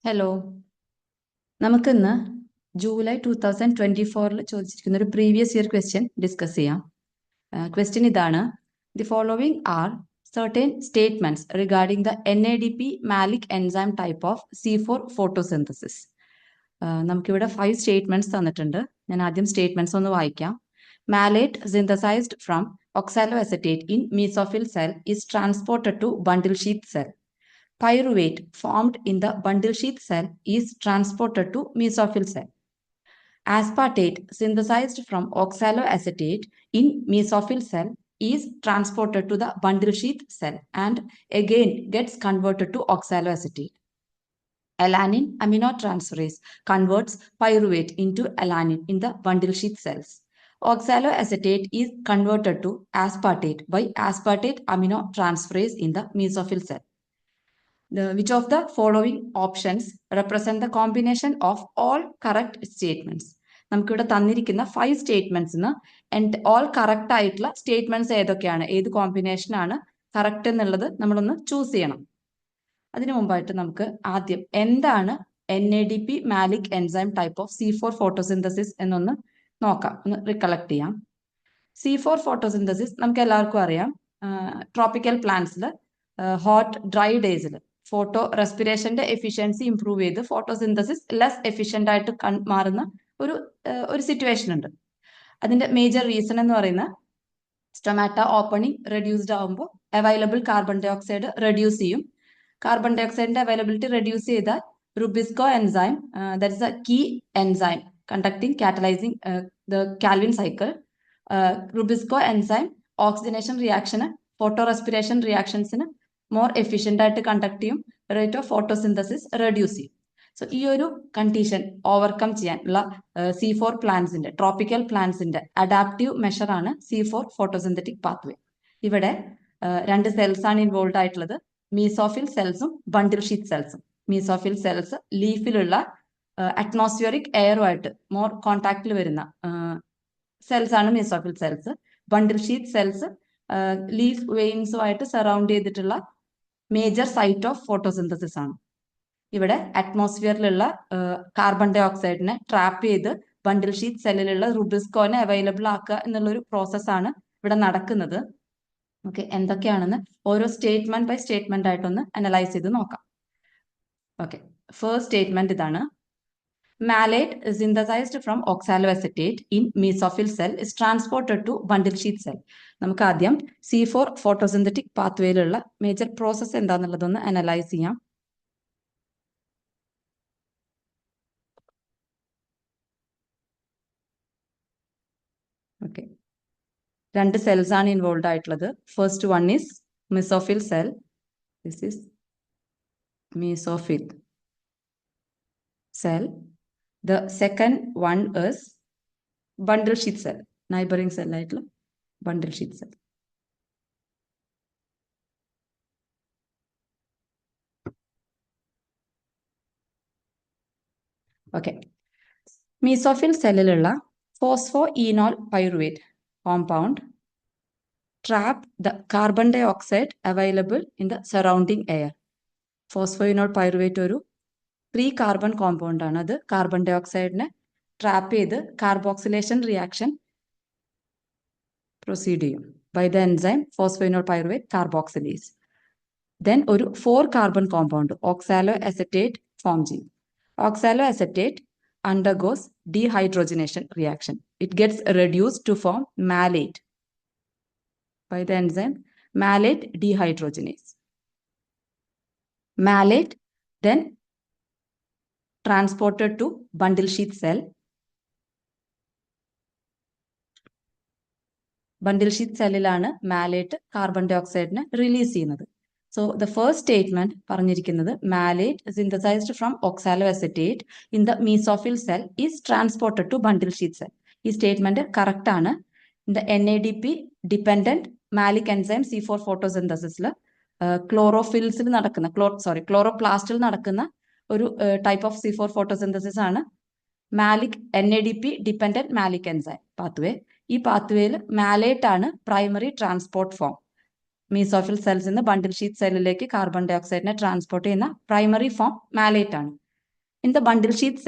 Hello, നമുക്കിന്ന് July 2024 ചോദിച്ചിരിക്കുന്ന ഒരു പ്രീവിയസ് ഇയർ ക്വസ്റ്റ്യൻ ഡിസ്കസ് ചെയ്യാം. ക്വസ്റ്റ്യൻ ഇതാണ്: the following are certain statements regarding the NADP malic enzyme type of C4 photosynthesis. നമുക്കിവിടെ 5 statements തന്നിട്ടുണ്ട്. ഞാൻ ആദ്യം സ്റ്റേറ്റ്മെന്റ്സ് ഒന്ന് വായിക്കാം. Malate synthesized from oxaloacetate in mesophyll cell is transported to bundle sheath cell. Pyruvate formed in the bundle sheath cell is transported to mesophyll cell. Aspartate synthesized from oxaloacetate in mesophyll cell is transported to the bundle sheath cell and again gets converted to oxaloacetate. Alanine aminotransferase converts pyruvate into alanine in the bundle sheath cells. Oxaloacetate is converted to aspartate by aspartate aminotransferase in the mesophyll cell. Which of the following options represent the combination of all correct statements? നമുക്കിവിടെ തന്നിരിക്കുന്ന 5 സ്റ്റേറ്റ്മെന്റ്സിന് all correct ആയിട്ടുള്ള statements ഏതൊക്കെയാണ്, ഏത് combination ആണ് correct എന്നുള്ളത് നമ്മളൊന്ന് choose ചെയ്യണം. അതിനു മുമ്പായിട്ട് നമുക്ക് ആദ്യം എന്താണ് NADP malic enzyme type of C4 photosynthesis എന്നൊന്ന് നോക്കാം, ഒന്ന് റികളക്ട് ചെയ്യാം. C4 ഫോട്ടോസിന്തസിസ് നമുക്ക് എല്ലാവർക്കും അറിയാം. ട്രോപ്പിക്കൽ പ്ലാന്റ്സിൽ ഹോട്ട് ഡ്രൈ ഡേയ്സിൽ ഫോട്ടോ റെസ്പിറേഷന്റെ എഫിഷ്യൻസി ഇംപ്രൂവ് ചെയ്ത് ഫോട്ടോസിന്തസിസ് ലെസ് എഫിഷ്യന്റ് ആയിട്ട് മാറുന്ന ഒരു സിറ്റുവേഷൻ ഉണ്ട്. അതിന്റെ മേജർ റീസൺ എന്ന് പറയുന്നത് സ്റ്റൊമാറ്റ ഓപ്പണിംഗ് റെഡ്യൂസ്ഡ് ആകുമ്പോൾ available carbon dioxide reduce ചെയ്യും. കാർബൺ ഡൈ ഓക്സൈഡിന്റെ അവൈലബിലിറ്റി റെഡ്യൂസ് ചെയ്താൽ rubisco enzyme, that is a key enzyme conducting catalysing the Calvin cycle. Rubisco enzyme oxygenation റിയാക്ഷന്, ഫോട്ടോ റെസ്പിറേഷൻ റിയാക്ഷൻസിന് മോർ എഫിഷ്യന്റ് ആയിട്ട് കണ്ടക്ട് ചെയ്യും, rate of photosynthesis reduce ചെയ്യും. So ഈ ഒരു കണ്ടീഷൻ ഓവർകം ചെയ്യാനുള്ള C4 പ്ലാന്റ്സിന്റെ, ട്രോപ്പിക്കൽ പ്ലാന്റ്സിന്റെ അഡാപ്റ്റീവ് മെഷർ ആണ് C4 ഫോട്ടോസിന്തറ്റിക് പാത്വേ. ഇവിടെ 2 സെൽസ് ആണ് ഇൻവോൾവ് ആയിട്ടുള്ളത്, മീസോഫിൽ സെൽസും ബണ്ടിൽ ഷീത്ത് സെൽസും. മീസോഫിൽ സെൽസ് ലീഫിലുള്ള അറ്റ്മോസ്ഫിയറിക് എയറുമായിട്ട് മോർ കോണ്ടാക്റ്റിൽ വരുന്ന സെൽസ് ആണ് mesophyll cells. Bundle sheath cells leaf വെയിൻസുമായിട്ട് സറൗണ്ട് ചെയ്തിട്ടുള്ള മേജർ സൈറ്റ് ഓഫ് ഫോട്ടോസിന്തസിസ് ആണ്. ഇവിടെ അറ്റ്മോസ്ഫിയറിലുള്ള കാർബൺ ഡൈ ഓക്സൈഡിനെ ട്രാപ്പ് ചെയ്ത് ബണ്ടിൽ ഷീറ്റ് സെല്ലിലുള്ള റുബിസ്കോനെ അവൈലബിൾ ആക്കുക എന്നുള്ള ഒരു പ്രോസസ്സാണ് ഇവിടെ നടക്കുന്നത്. ഓക്കെ, എന്തൊക്കെയാണെന്ന് ഓരോ സ്റ്റേറ്റ്മെന്റ് ബൈ സ്റ്റേറ്റ്മെന്റ് ആയിട്ടൊന്ന് അനലൈസ് ചെയ്ത് നോക്കാം. ഓക്കെ, ഫസ്റ്റ് സ്റ്റേറ്റ്മെന്റ് ഇതാണ്: Malate synthesized from oxaloacetate in mesophyll cell is transported to bundle sheath cell. നമുക്ക് ആദ്യം C4 ഫോട്ടോസിന്തറ്റിക് പാത്വേയിലുള്ള മേജർ പ്രോസസ് എന്താണെന്നുള്ളതൊന്ന് അനലൈസ് ചെയ്യാം. ഓക്കെ, 2 സെൽസ് ആണ് ഇൻവോൾവ് ആയിട്ടുള്ളത്. First one is mesophyll cell. This is mesophyll cell. The second one is bundle sheath cell, neighboring cell ആയിട്ടുള്ള bundle sheath cell. Okay, mesophyll സെല്ലിലുള്ള phosphoenol pyruvate compound trap the carbon dioxide available in the surrounding air. Phosphoenol pyruvate ഒരു 3 carbon compound ആണ്. അത് carbon ഡൈ ഓക്സൈഡിനെ trap ചെയ്ത് carboxylation reaction proceed ചെയ്യും by the enzyme phosphoenol pyruvate carboxylase. Then ഒരു 4 carbon compound oxaloacetate form ചെയ്യും. Oxaloacetate undergoes dehydrogenation reaction. It gets reduced to form malate by the enzyme malate dehydrogenase. Malate then transported to bundle sheath cell. Bundle sheath സെല്ലിലാണ് malate carbon ഡൈ ഓക്സൈഡിനെ release ചെയ്യുന്നത്. So the first statement പറഞ്ഞിരിക്കുന്നത് malate synthesised from oxaloacetate in the mesophyll cell is transported to bundle sheath cell. ഈ statement correct ആണ്. The NADP dependent malic enzyme C4 ഫോട്ടോസിന്തസിസിൽ ക്ലോറോഫിൽസിൽ നടക്കുന്ന ക്ലോറോപ്ലാസ്റ്റിൽ നടക്കുന്ന ഒരു ടൈപ്പ് ഓഫ് C4 ഫോട്ടോസിന്തസിസ് ആണ് malic NADP dependent malic enzyme pathway. ഈ പാത്വേയിൽ മാലേറ്റ് ആണ് പ്രൈമറി ട്രാൻസ്പോർട്ട് ഫോം. മീസോഫിൽ സെൽസിൽ നിന്ന് ബണ്ടിൽ ഷീത്ത് സെല്ലിലേക്ക് കാർബൺ ഡൈ ഓക്സൈഡിനെ ട്രാൻസ്പോർട്ട് ചെയ്യുന്ന പ്രൈമറി ഫോം മാലേറ്റ് ആണ്. In the bundle sheath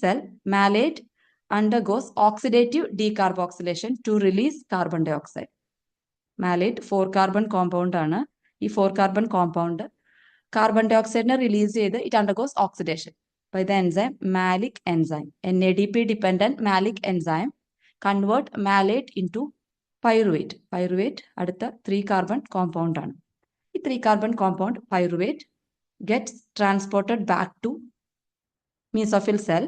cell, malate undergoes oxidative decarboxylation to release carbon dioxide. Malate 4-carbon compound ആണ്. ഈ 4-carbon compound carbon dioxide release ചെയ്ത് it undergoes oxidation by the enzyme malic enzyme. NADP dependent malic enzyme convert malate into pyruvate. Pyruvate അടുത്ത 3-carbon compound ആണ്. ഈ 3-carbon compound pyruvate gets transported back to mesophyll cell.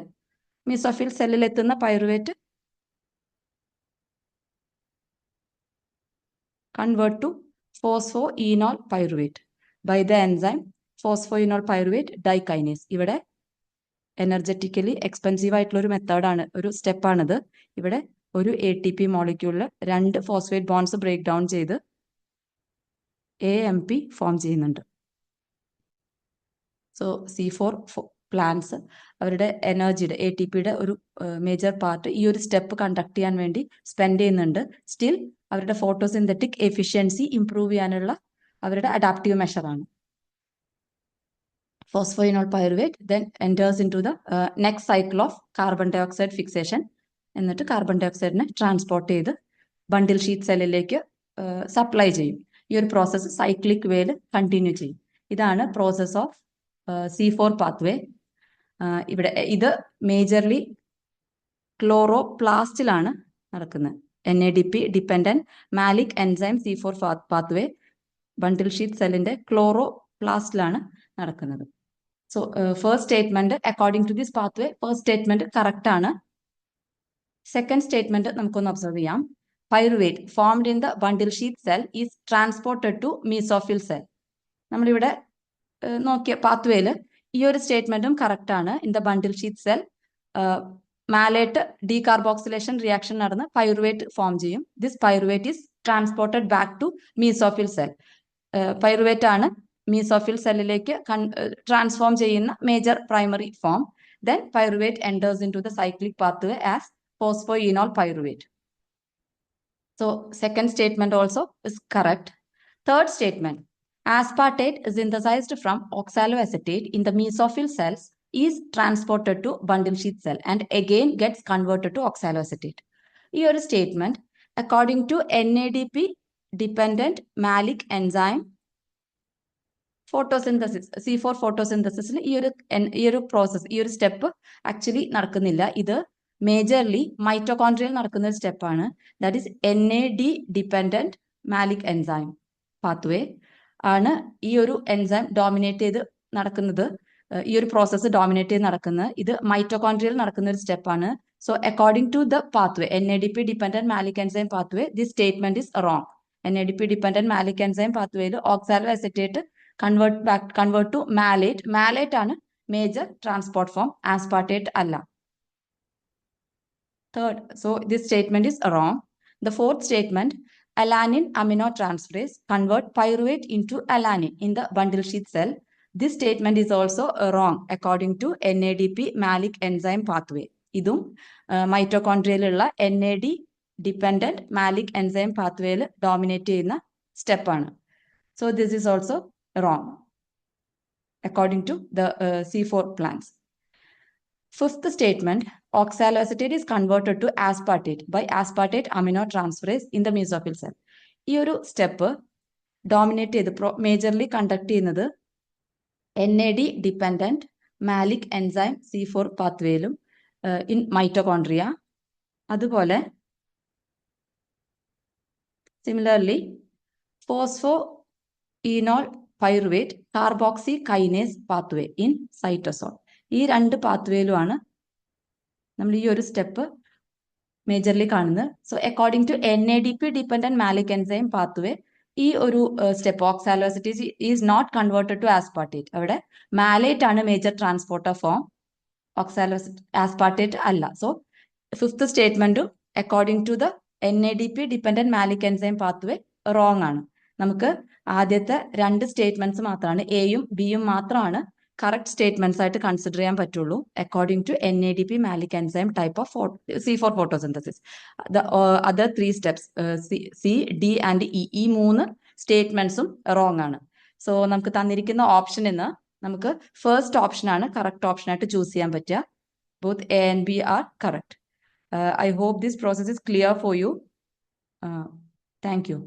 Mesophyll cellil എത്തുന്ന pyruvate convert to phosphoenol pyruvate by the enzyme phosphoenol pyruvate dikinase. ഇവിടെ energetically expensive ആയിട്ടുള്ള ഒരു മെത്തേഡാണ്, ഒരു സ്റ്റെപ്പാണിത്. ഇവിടെ ഒരു ATP മോളിക്യൂളിൽ 2 ഫോസ്ഫേറ്റ് ബോൺസ് ബ്രേക്ക് ഡൗൺ ചെയ്ത് AMP ഫോം ചെയ്യുന്നുണ്ട്. സോ C4 പ്ലാന്റ്സ് അവരുടെ എനർജിയുടെ ATPയുടെ ഒരു മേജർ പാർട്ട് ഈ ഒരു സ്റ്റെപ്പ് കണ്ടക്ട് ചെയ്യാൻ വേണ്ടി സ്പെൻഡ് ചെയ്യുന്നുണ്ട്. സ്റ്റിൽ അവരുടെ ഫോട്ടോസിന്തറ്റിക് എഫിഷ്യൻസി ഇംപ്രൂവ് ചെയ്യാനുള്ള അവരുടെ adaptive മെഷറാണ്. Phosphoenol pyruvate then enters into the next cycle of carbon dioxide fixation. എന്നിട്ട് കാർബൺ ഡയോക്സൈഡിനെ ട്രാൻസ്പോർട്ട് ചെയ്ത് ബണ്ടിൽ ഷീറ്റ് സെല്ലിലേക്ക് സപ്ലൈ ചെയ്യും. ഈ ഒരു പ്രോസസ്സ് സൈക്ലിക് വേയിൽ കണ്ടിന്യൂ ചെയ്യും. ഇതാണ് പ്രോസസ് ഓഫ് C4 പാത്വേ. ഇവിടെ ഇത് മേജർലി ക്ലോറോപ്ലാസ്റ്റിലാണ് നടക്കുന്നത്. NADP dependent malic enzyme C4 pathway bundle sheath സെല്ലിന്റെ ക്ലോറോപ്ലാസ്റ്റിലാണ് നടക്കുന്നത്. So first statement according to this pathway first statement correct ആണ്. സെക്കൻഡ് സ്റ്റേറ്റ്മെന്റ് നമുക്കൊന്ന് ഒബ്സർവ് ചെയ്യാം. Pyruvate formed in the bundle sheath cell is transported to mesophyll cell. നമ്മളിവിടെ നോക്കിയ പാത്വേയില് ഈ ഒരു സ്റ്റേറ്റ്മെന്റും കറക്റ്റ് ആണ്. In the bundle sheath cell malate decarboxylation reaction നടന്ന് പൈറുവേറ്റ് ഫോം ചെയ്യും. This pyruvate is transported back to mesophyll cell. Pyruvate ആണ് മീസോഫിൽ സെല്ലിലേക്ക് ട്രാൻസ്ഫോം ചെയ്യുന്ന major primary form. Then pyruvate enters into the cyclic pathway as phosphoenol pyruvate. So second statement also is correct. Third statement, aspartate synthesized from oxaloacetate in the mesophyll cells is transported to bundle sheath cell and again gets converted to oxaloacetate. ഈ ഒരു statement according to NADP dependent malic enzyme photosynthesis C4 ഫോട്ടോസിന്തസിസിൽ ഈ ഒരു process ഈ ഒരു step actually നടക്കുന്നില്ല. ഇത് majorly mitochondrial നടക്കുന്ന ഒരു സ്റ്റെപ്പാണ്. That is NAD dependent malic enzyme pathway ആണ് ഈ ഒരു എൻസൈം ഡോമിനേറ്റ് ചെയ്ത് നടക്കുന്നത്. ഈ ഒരു പ്രോസസ്സ് ഡോമിനേറ്റ് ചെയ്ത് നടക്കുന്നത് ഇത് മൈറ്റോകോൺട്രിയൽ നടക്കുന്ന ഒരു സ്റ്റെപ്പാണ്. So according to the pathway NADP dependent malic enzyme pathway this statement is wrong. NADP dependent malic enzyme പാത്വേയിൽ oxaloacetate convert to malate. Malate ആണ് major transport form, aspartate അല്ല. Third, so this statement is wrong. The fourth statement, alanine aminotransferase convert pyruvate into alanine in the bundle sheath cell. This statement is also wrong according to NADP malic enzyme pathway. ഇതും മൈറ്റോകോൺട്രിയയിലുള്ള NAD dependent malic enzyme പാത്വേയിൽ dominate ചെയ്യുന്ന സ്റ്റെപ്പാണ്. So this is also wrong according to the C4 plants. Fifth statement, oxaloacetate is converted to aspartate by aspartate aminotransferase in the mesophyll cell. ഈ ഒരു step dominate ചെയ്ത് majorly conduct ചെയ്യുന്നത് NAD dependent malic enzyme C4 പാത്വേയിലും in mitochondria. അതുപോലെ similarly phosphoenol pyruvate carboxy kinase pathway in cytosol. ഈ രണ്ട് പാത്വേയിലുമാണ് നമ്മൾ ഈ ഒരു സ്റ്റെപ്പ് മേജർലി കാണുന്നത്. So according to NADP dependent malic enzyme pathway ഈ ഒരു step oxaloacetate is not converted to aspartate. അവിടെ മാലേറ്റ് ആണ് മേജർ ട്രാൻസ്പോർട്ടർ ഫോം, ആസ്പാർട്ടേറ്റ് അല്ല. സോ ഫിഫ്ത്ത് സ്റ്റേറ്റ്മെന്റും according to the NADP dependent malic enzyme pathway wrong ആണ്. നമുക്ക് ആദ്യത്തെ രണ്ട് സ്റ്റേറ്റ്മെന്റ്സ് മാത്രമാണ് എയും ബിയും മാത്രമാണ് കറക്റ്റ് സ്റ്റേറ്റ്മെന്റ്സ് ആയിട്ട് കൺസിഡർ ചെയ്യാൻ പറ്റുള്ളൂ according to NADP malic enzyme type of C4 photosynthesis. Other 3 steps C, D and E ഈ 3 സ്റ്റേറ്റ്മെന്റ്സും റോങ് ആണ്. സോ നമുക്ക് തന്നിരിക്കുന്ന ഓപ്ഷനിൽ നിന്ന് നമുക്ക് ഫസ്റ്റ് ഓപ്ഷനാണ് കറക്റ്റ് ഓപ്ഷനായിട്ട് ചൂസ് ചെയ്യാൻ പറ്റുക. Both A and B are correct. I hope this process is clear for you. Thank you.